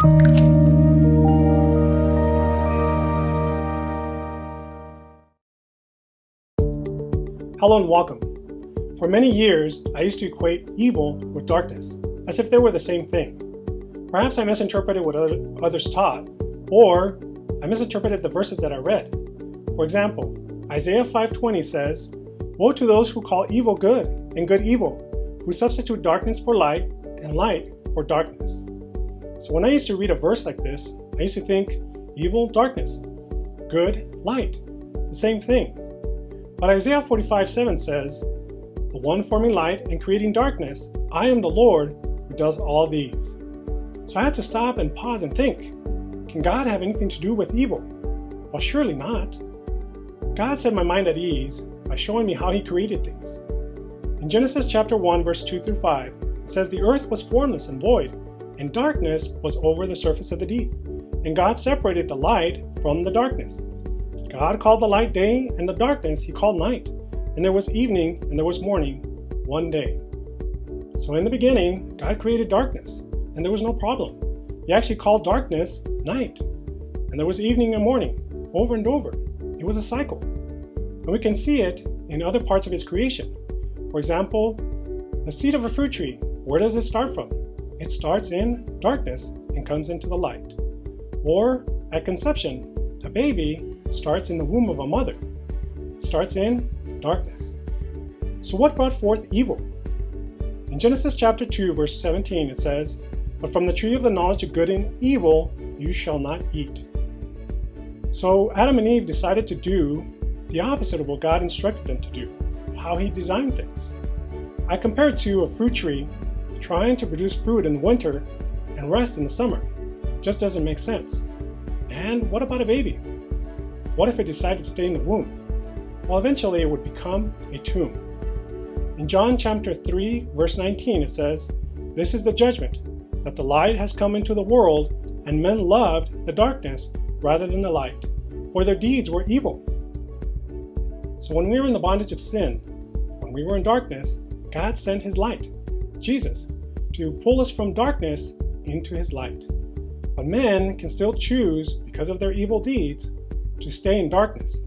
Hello and welcome. For many years, I used to equate evil with darkness, as if they were the same thing. Perhaps I misinterpreted what others taught, or I misinterpreted the verses that I read. For example, Isaiah 5:20 says, "Woe to those who call evil good and good evil, who substitute darkness for light and light for darkness." So when I used to read a verse like this, I used to think evil, darkness, good, light, the same thing. But Isaiah 45:7 says, "The one forming light and creating darkness, I am the Lord who does all these." So I had to stop and pause and think, can God have anything to do with evil? Well, surely not. God set my mind at ease by showing me how He created things. In Genesis chapter 1, verse 2 through 5, it says, "The earth was formless and void, and darkness was over the surface of the deep. And God separated the light from the darkness. God called the light day, and the darkness He called night. And there was evening, and there was morning, one day." So in the beginning, God created darkness, and there was no problem. He actually called darkness night. And there was evening and morning, over and over. It was a cycle. And we can see it in other parts of His creation. For example, the seed of a fruit tree, where does it start from? It starts in darkness and comes into the light. Or at conception, a baby starts in the womb of a mother. It starts in darkness. So what brought forth evil? In Genesis chapter 2, verse 17, it says, "But from the tree of the knowledge of good and evil you shall not eat." So Adam and Eve decided to do the opposite of what God instructed them to do, how He designed things. I compare it to a fruit tree trying to produce fruit in the winter and rest in the summer. It just doesn't make sense. And what about a baby? What if it decided to stay in the womb? Well, eventually it would become a tomb. In John chapter 3, verse 19, it says, "This is the judgment, that the light has come into the world, and men loved the darkness rather than the light, for their deeds were evil." So when we were in the bondage of sin, when we were in darkness, God sent His light, Jesus, to pull us from darkness into His light. But men can still choose, because of their evil deeds, to stay in darkness.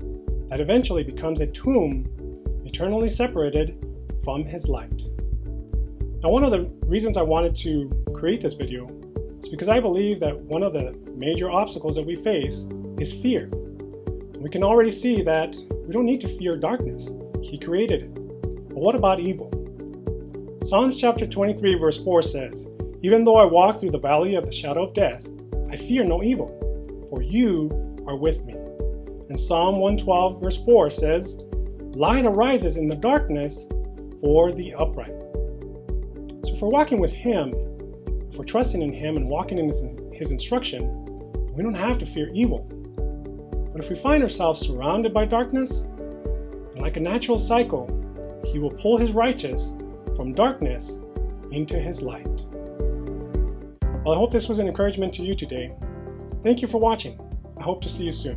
That eventually becomes a tomb, eternally separated from His light. Now, one of the reasons I wanted to create this video is because I believe that one of the major obstacles that we face is fear. We can already see that we don't need to fear darkness. He created it. But what about evil? Psalms chapter 23, verse 4 says, "Even though I walk through the valley of the shadow of death, I fear no evil, for you are with me." And Psalm 112, verse 4 says, "Light arises in the darkness for the upright." So if we're walking with Him, if we're trusting in Him and walking in His instruction, we don't have to fear evil. But if we find ourselves surrounded by darkness, like a natural cycle, He will pull His righteous from darkness into His light. Well, I hope this was an encouragement to you today. Thank you for watching. I hope to see you soon.